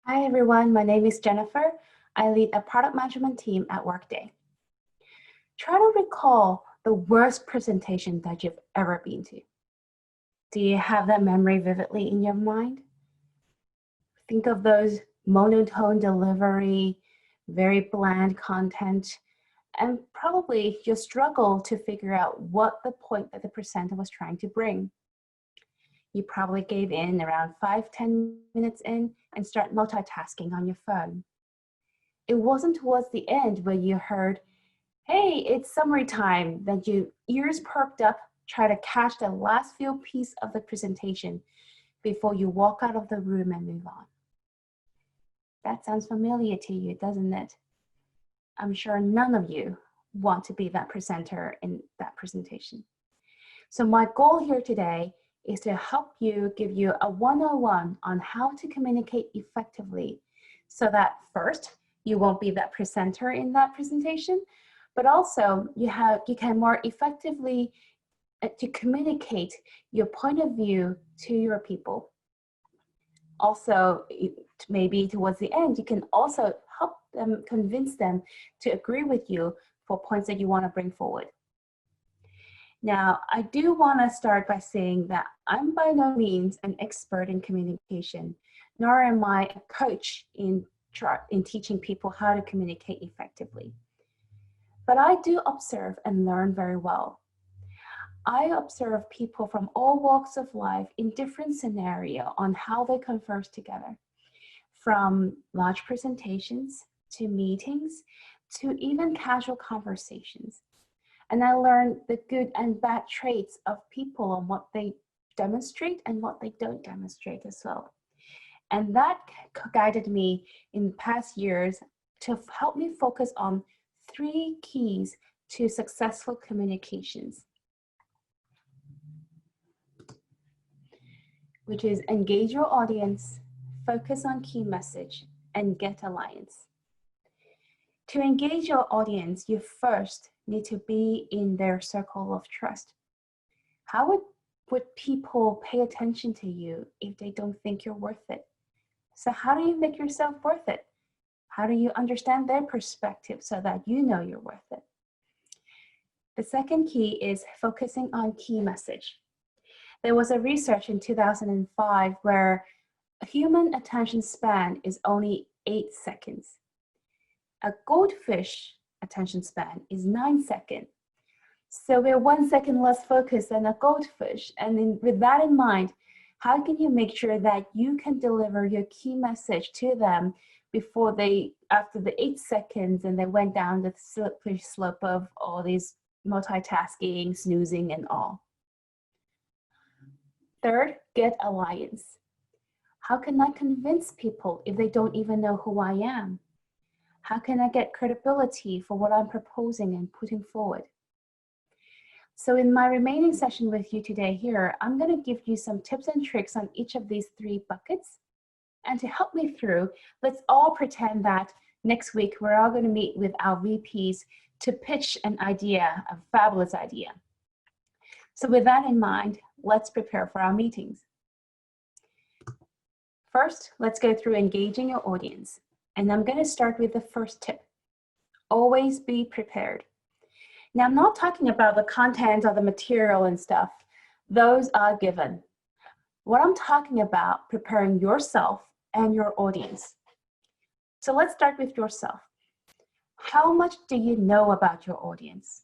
Hi everyone, my name is Jennifer. I lead a product management team at Workday. Try to recall the worst presentation that you've ever been to. Do you have that memory vividly in your mind? Think of those monotone delivery, very bland content, and probably you struggle to figure out what the point that the presenter was trying to bring. You probably gave in around 5-10 minutes in and start multitasking on your phone. It wasn't towards the end where you heard, hey, it's summary time, that your ears perked up, try to catch the last few pieces of the presentation before you walk out of the room and move on. That sounds familiar to you, doesn't it? I'm sure none of you want to be that presenter in that presentation. So my goal here today is to help you, give you a 101 on how to communicate effectively so that first, you won't be that presenter in that presentation, but also you can more effectively to communicate your point of view to your people. Also, maybe towards the end, you can also help them, convince them to agree with you for points that you want to bring forward. Now, I do want to start by saying that I'm by no means an expert in communication, nor am I a coach in teaching people how to communicate effectively. But I do observe and learn very well. I observe people from all walks of life in different scenarios on how they converse together, from large presentations to meetings to even casual conversations. And I learned the good and bad traits of people and what they demonstrate and what they don't demonstrate as well. And that guided me in past years to help me focus on 3 keys to successful communications, which is engage your audience, focus on key message, and get alliance. To engage your audience, you first need to be in their circle of trust. How would people pay attention to you if they don't think you're worth it? So how do you make yourself worth it? How do you understand their perspective so that you know you're worth it? The second key is focusing on key message. There was a research in 2005 where a human attention span is only 8 seconds. A goldfish attention span is 9 seconds. So we're 1 second less focused than a goldfish. And with that in mind, how can you make sure that you can deliver your key message to them before after the 8 seconds and they went down the slippery slope of all these multitasking, snoozing, and all? Third, get alliance. How can I convince people if they don't even know who I am? How can I get credibility for what I'm proposing and putting forward? So in my remaining session with you today here, I'm going to give you some tips and tricks on each of these 3 buckets. And to help me through, let's all pretend that next week we're all going to meet with our VPs to pitch an idea, a fabulous idea. So with that in mind, let's prepare for our meetings. First, let's go through engaging your audience. And I'm going to start with the first tip. Always be prepared. Now, I'm not talking about the content or the material and stuff. Those are given. What I'm talking about, preparing yourself and your audience. So let's start with yourself. How much do you know about your audience?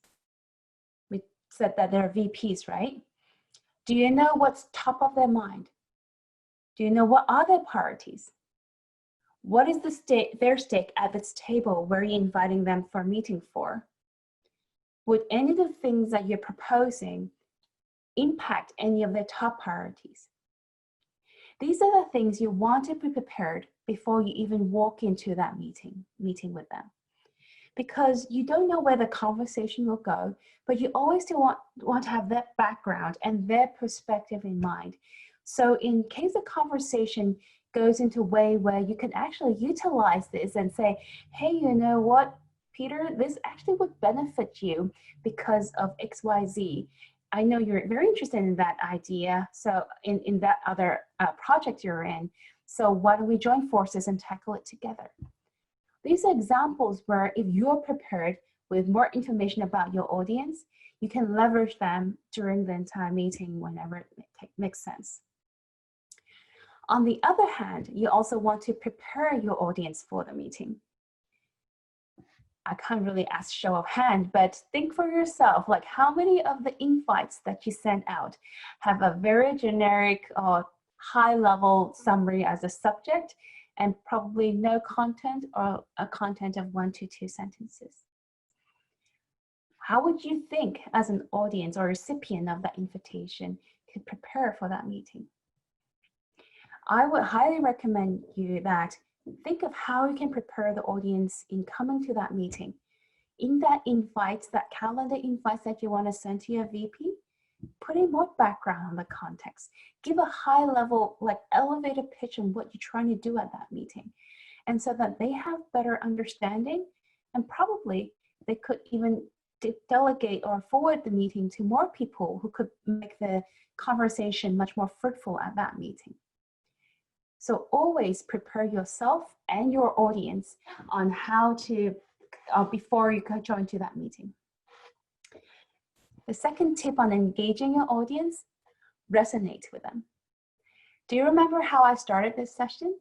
We said that they're VPs, right? Do you know what's top of their mind? Do you know what are their priorities? What is their stake at this table where you're inviting them for a meeting for? Would any of the things that you're proposing impact any of their top priorities? These are the things you want to be prepared before you even walk into that meeting with them. Because you don't know where the conversation will go, but you always do want to have that background and their perspective in mind. So in case the conversation goes into a way where you can actually utilize this and say, hey, you know what, Peter, this actually would benefit you because of XYZ. I know you're very interested in that idea, so in that other project you're in. So why don't we join forces and tackle it together? These are examples where if you're prepared with more information about your audience, you can leverage them during the entire meeting whenever it makes sense. On the other hand, you also want to prepare your audience for the meeting. I can't really ask show of hand, but think for yourself, like how many of the invites that you send out have a very generic or high-level summary as a subject and probably no content or a content of 1 to 2 sentences? How would you think as an audience or recipient of that invitation could prepare for that meeting? I would highly recommend you that think of how you can prepare the audience in coming to that meeting. In that invite, that calendar invites that you want to send to your VP, put in more background on the context. Give a high level, like elevator pitch on what you're trying to do at that meeting. And so that they have better understanding, and probably they could even delegate or forward the meeting to more people who could make the conversation much more fruitful at that meeting. So always prepare yourself and your audience on how to, before you can join to that meeting. The second tip on engaging your audience, resonate with them. Do you remember how I started this session?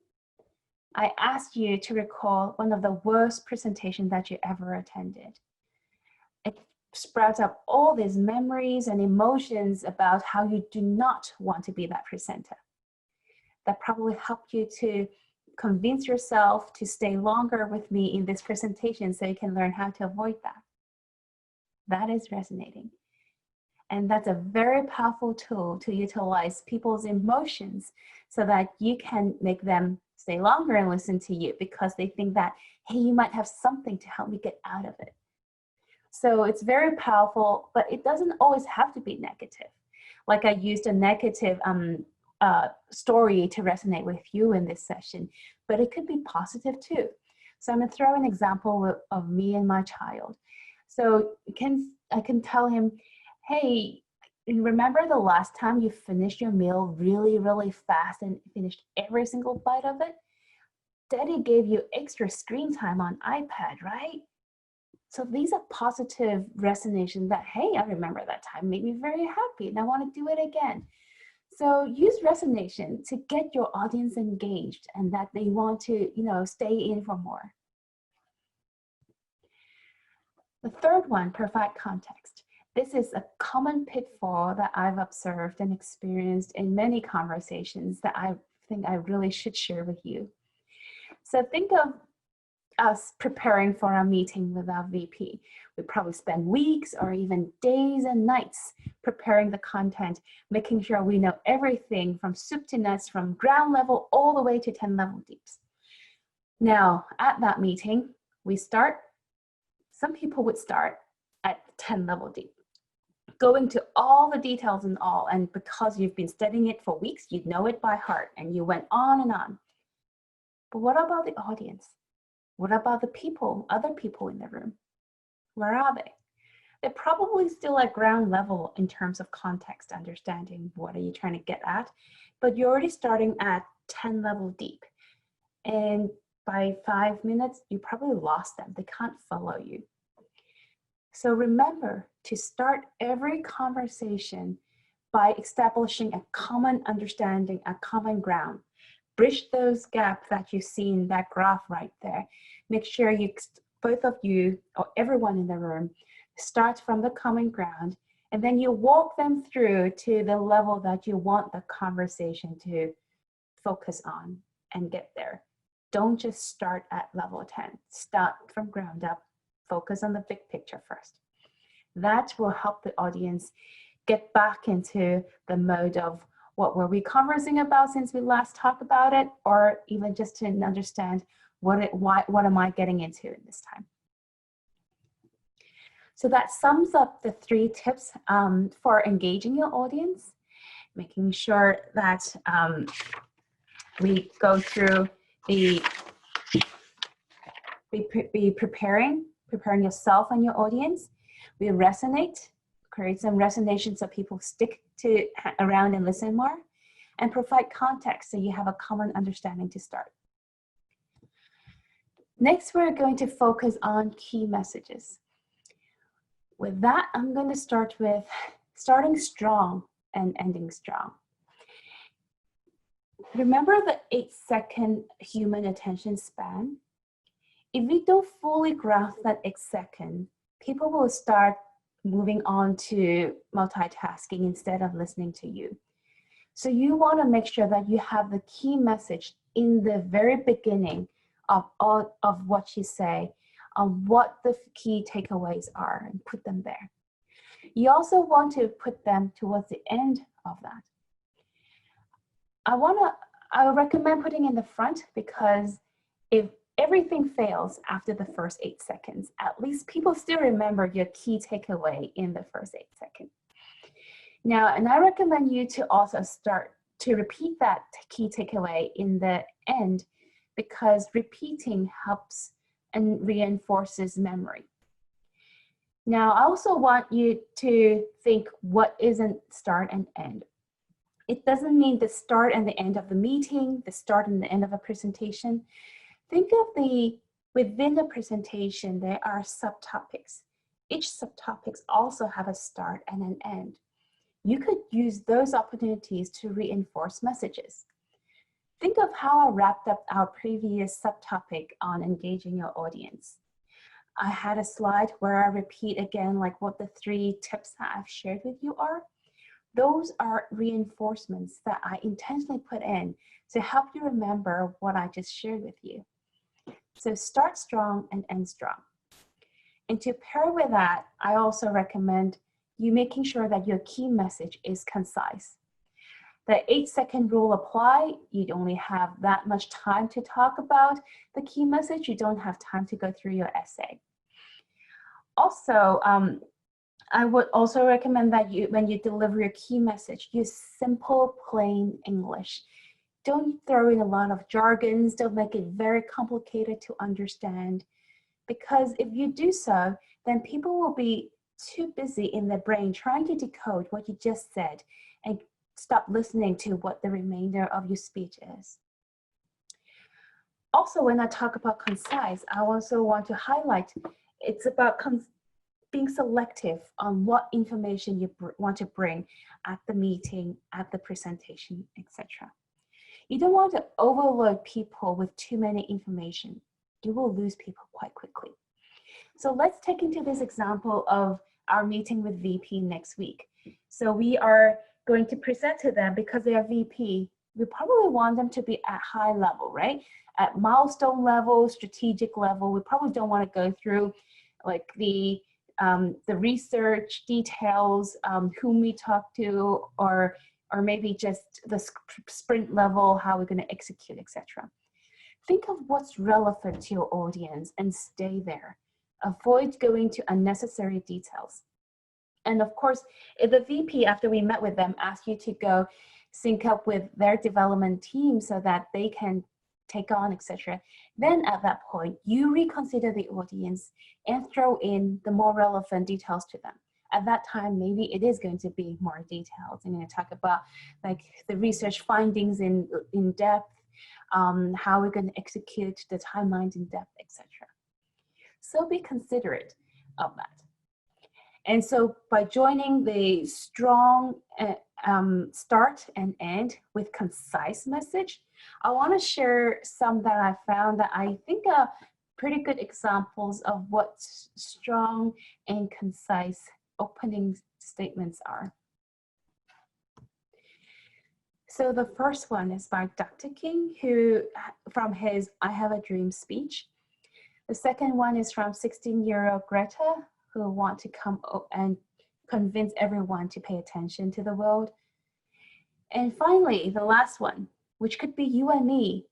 I asked you to recall one of the worst presentations that you ever attended. It sprouts up all these memories and emotions about how you do not want to be that presenter. That probably helped you to convince yourself to stay longer with me in this presentation so you can learn how to avoid that. That is resonating. And that's a very powerful tool to utilize people's emotions so that you can make them stay longer and listen to you because they think that, hey, you might have something to help me get out of it. So it's very powerful, but it doesn't always have to be negative. Like I used a negative story to resonate with you in this session, but it could be positive too. So I'm going to throw an example of me and my child. So I can tell him, hey, remember the last time you finished your meal really, really fast and finished every single bite of it? Daddy gave you extra screen time on iPad, right? So these are positive resonation that, hey, I remember that time, made me very happy and I want to do it again. So use resonation to get your audience engaged and that they want to, stay in for more. The third one, provide context. This is a common pitfall that I've observed and experienced in many conversations that I think I really should share with you. So think of us preparing for a meeting with our VP. We probably spend weeks or even days and nights preparing the content, making sure we know everything from soup to nuts, from ground level all the way to 10 level deeps. Now, at that meeting, some people would start at 10 level deep, go into all the details and because you've been studying it for weeks, you know it by heart and you went on and on. But what about the audience? What about the people, other people in the room? Where are they? They're probably still at ground level in terms of context, understanding what are you trying to get at, but you're already starting at 10 level deep. And by 5 minutes, you probably lost them. They can't follow you. So remember to start every conversation by establishing a common understanding, a common ground. Bridge those gaps that you see in that graph right there. Make sure both of you or everyone in the room starts from the common ground, and then you walk them through to the level that you want the conversation to focus on and get there. Don't just start at level 10. Start from ground up. Focus on the big picture first. That will help the audience get back into the mode of what were we conversing about since we last talked about it, or even just to understand what am I getting into in this time. So that sums up the 3 tips for engaging your audience, making sure that we go through preparing yourself and your audience. We resonate, create some resonation so people stick around and listen more. and provide context so you have a common understanding to start. Next, we're going to focus on key messages. With that, I'm going to start with starting strong and ending strong. Remember the 8-second human attention span? If we don't fully grasp that 8 seconds, people will start moving on to multitasking instead of listening to you. So you want to make sure that you have the key message in the very beginning of what you say, on what the key takeaways are, and put them there. You also want to put them towards the end of that. I recommend putting in the front, because if everything fails after the first 8 seconds, at least people still remember your key takeaway in the first 8 seconds. Now, and I recommend you to also start to repeat that key takeaway in the end, because repeating helps and reinforces memory. Now, I also want you to think what isn't start and end. It doesn't mean the start and the end of the meeting, the start and the end of a presentation. Think of within the presentation, there are subtopics. Each subtopics also have a start and an end. You could use those opportunities to reinforce messages. Think of how I wrapped up our previous subtopic on engaging your audience. I had a slide where I repeat again like what the 3 tips that I've shared with you are. Those are reinforcements that I intentionally put in to help you remember what I just shared with you. So start strong and end strong. And to pair with that, I also recommend you making sure that your key message is concise. The 8-second rule apply. You only have that much time to talk about the key message. You don't have time to go through your essay. Also, I would also recommend that when you deliver your key message, use simple, plain English. Don't throw in a lot of jargons. Don't make it very complicated to understand. Because if you do so, then people will be too busy in their brain trying to decode what you just said and stop listening to what the remainder of your speech is. Also, when I talk about concise, I also want to highlight it's about being selective on what information you want to bring at the meeting, at the presentation, etc. You don't want to overload people with too many information. You will lose people quite quickly. So let's take into this example of our meeting with VP next week. So we are going to present to them because they are VP. We probably want them to be at high level, right? At milestone level, strategic level. We probably don't want to go through like the research details, whom we talk to, or maybe just the sprint level, how we're going to execute, etc. Think of what's relevant to your audience and stay there. Avoid going to unnecessary details. And of course, if the VP, after we met with them, asked you to go sync up with their development team so that they can take on, etc., then at that point, you reconsider the audience and throw in the more relevant details to them. At that time, maybe it is going to be more detailed. I'm going to talk about like the research findings in depth, how we're going to execute the timelines in depth, etc. So be considerate of that. And so by joining the strong start and end with concise message, I want to share some that I found that I think are pretty good examples of what strong and concise opening statements are. So the first one is by Dr. King, who from his I Have a Dream speech. The second one is from 16-year-old Greta, who want to come and convince everyone to pay attention to the world. And finally, the last one, which could be you and me,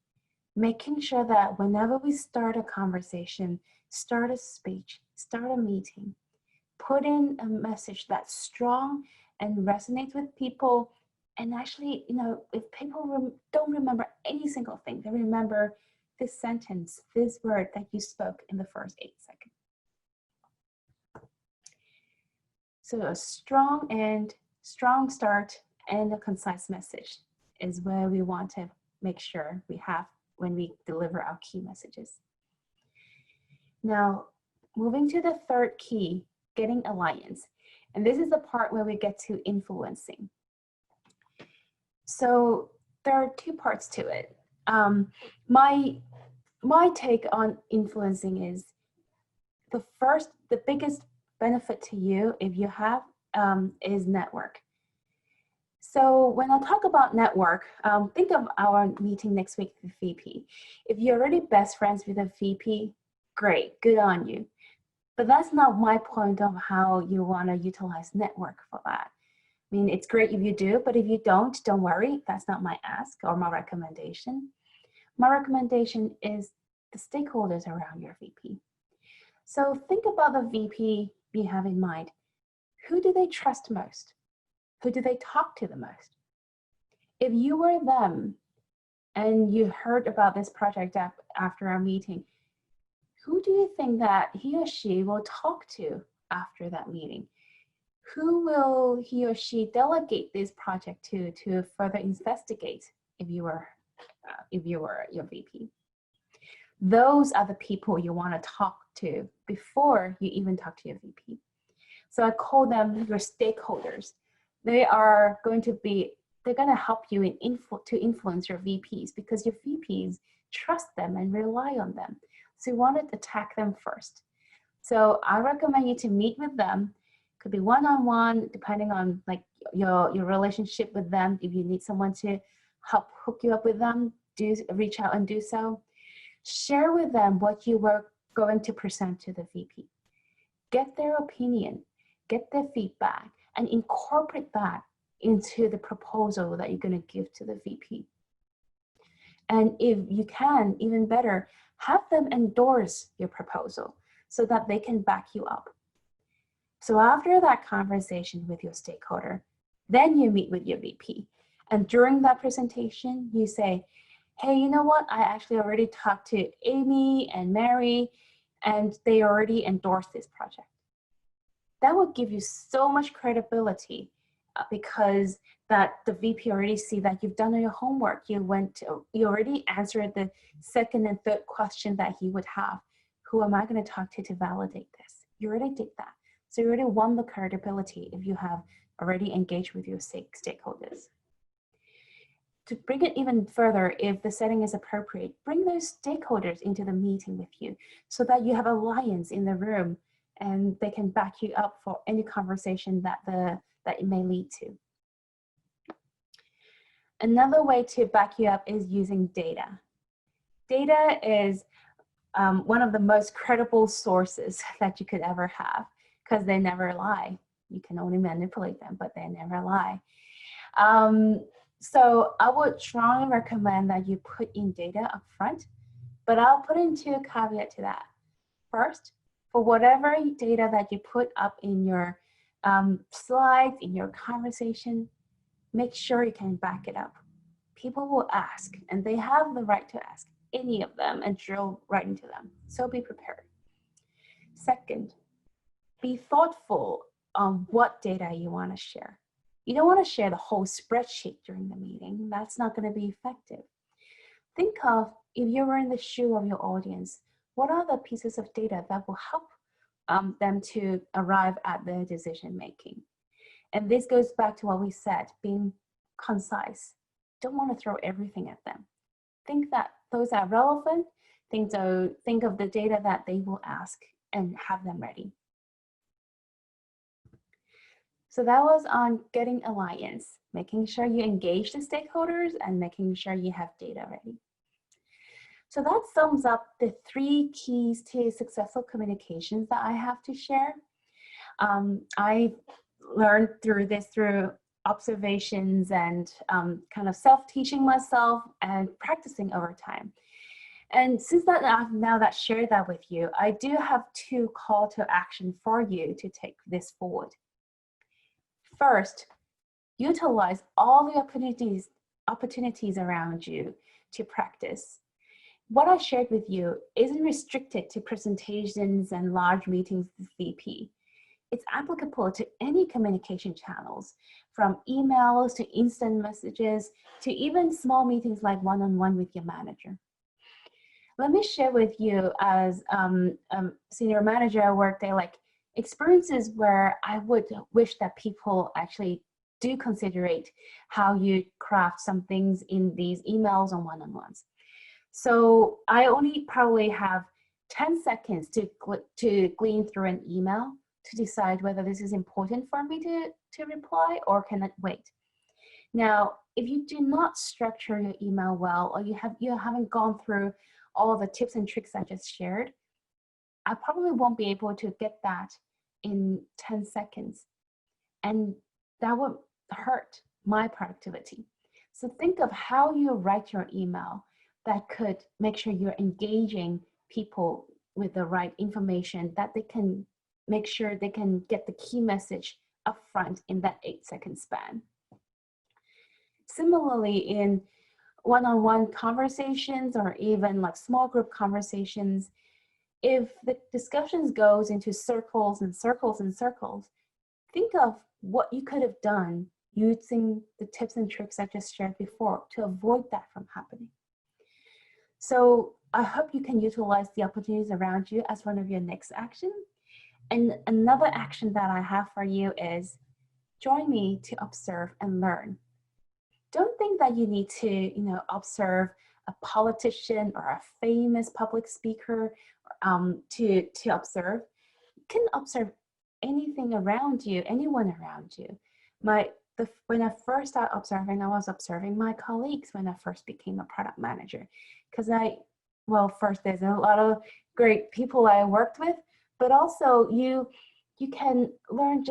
making sure that whenever we start a conversation, start a speech, start a meeting, put in a message that's strong and resonates with people. And actually, you know, if people don't remember any single thing, they remember this sentence, this word that you spoke in the first 8 seconds. So a strong start and a concise message is where we want to make sure we have when we deliver our key messages. Now, moving to the third key, getting alliance. And this is the part where we get to influencing. So there are two parts to it. My take on influencing is the biggest benefit to you, if you have, is network. So when I talk about network, think of our meeting next week with VP. If you're already best friends with a VP, great, good on you. But that's not my point of how you want to utilize network for that. I mean, it's great if you do, but if you don't worry, that's not my ask or my recommendation. My recommendation is the stakeholders around your VP. So think about the VP you have in mind. Who do they trust most? Who do they talk to the most? If you were them and you heard about this project after our meeting, who do you think that he or she will talk to after that meeting? Who will he or she delegate this project to further investigate if you were your VP? Those are the people you want to talk to before you even talk to your VP. So I call them your stakeholders. They're going to help you to influence your VPs, because your VPs trust them and rely on them. So you want to attack them first. So I recommend you to meet with them. Could be one-on-one, depending on like your relationship with them. If you need someone to help hook you up with them, reach out and do so. Share with them what you were going to present to the VP. Get their opinion, get their feedback, and incorporate that into the proposal that you're going to give to the VP. And if you can, even better, have them endorse your proposal so that they can back you up. So after that conversation with your stakeholder, then you meet with your VP. And during that presentation, you say, hey, you know what? I actually already talked to Amy and Mary, and they already endorsed this project. That will give you so much credibility because that the VP already see that you've done your homework. You already answered the second and third question that he would have. Who am I going to talk to validate this? You already did that. So you already won the credibility if you have already engaged with your stakeholders. To bring it even further, if the setting is appropriate, bring those stakeholders into the meeting with you so that you have alliance in the room and they can back you up for any conversation that it may lead to. Another way to back you up is using data. Data is one of the most credible sources that you could ever have because they never lie. You can only manipulate them, but they never lie. So I would strongly recommend that you put in data up front, but I'll put into a caveat to that. First, for whatever data that you put up in your slides, in your conversation, make sure you can back it up. People will ask, and they have the right to ask any of them and drill right into them. So be prepared. Second, be thoughtful on what data you want to share. You don't want to share the whole spreadsheet during the meeting. That's not going to be effective. Think of, if you were in the shoe of your audience, what are the pieces of data that will help them to arrive at their decision making? And this goes back to what we said, being concise. Don't want to throw everything at them. Think that those are relevant. Think of the data that they will ask and have them ready. So that was on getting alliance, making sure you engage the stakeholders and making sure you have data ready. So that sums up the 3 keys to successful communications that I have to share. I learned through observations and kind of self-teaching myself and practicing over time. And since that I've now shared that with you, I do have 2 call to action for you to take this forward. First, utilize all the opportunities around you to practice. What I shared with you isn't restricted to presentations and large meetings with VP. it's applicable to any communication channels, from emails to instant messages to even small meetings like one-on-one with your manager. Let me share with you as senior manager at Workday, like experiences where I would wish that people actually do considerate how you craft some things in these emails and one-on-ones. So I only probably have 10 seconds to glean through an email to decide whether this is important for me to reply or can it wait. Now, if you do not structure your email well, or you haven't gone through all the tips and tricks I just shared, I probably won't be able to get that in 10 seconds. And that would hurt my productivity. So think of how you write your email that could make sure you're engaging people with the right information, that they can make sure they can get the key message upfront in that 8-second span. Similarly, in one-on-one conversations or even like small group conversations, if the discussions goes into circles and circles and circles, think of what you could have done using the tips and tricks I just shared before to avoid that from happening. So I hope you can utilize the opportunities around you as one of your next action. And another action that I have for you is join me to observe and learn. Don't think that you need to, observe a politician or a famous public speaker to observe. You can observe anything around you, anyone around you. When I first started observing, I was observing my colleagues when I first became a product manager. Because first there's a lot of great people I worked with, but also you can learn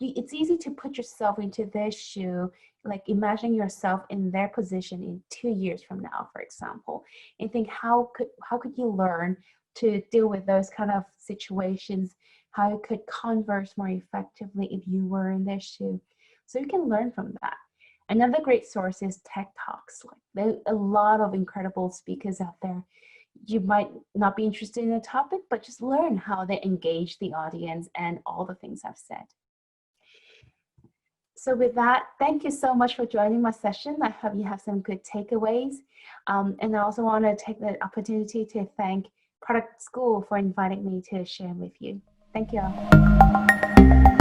it's easy to put yourself into their shoe, like imagine yourself in their position in 2 years from now, for example, and think how could you learn to deal with those kind of situations, how you could converse more effectively if you were in their shoe. So you can learn from that. Another great source is TED Talks. Like there's a lot of incredible speakers out there. You might not be interested in a topic, but just learn how they engage the audience and all the things I've said. So with that, thank you so much for joining my session. I hope you have some good takeaways. And I also want to take the opportunity to thank Product School for inviting me to share with you. Thank you all.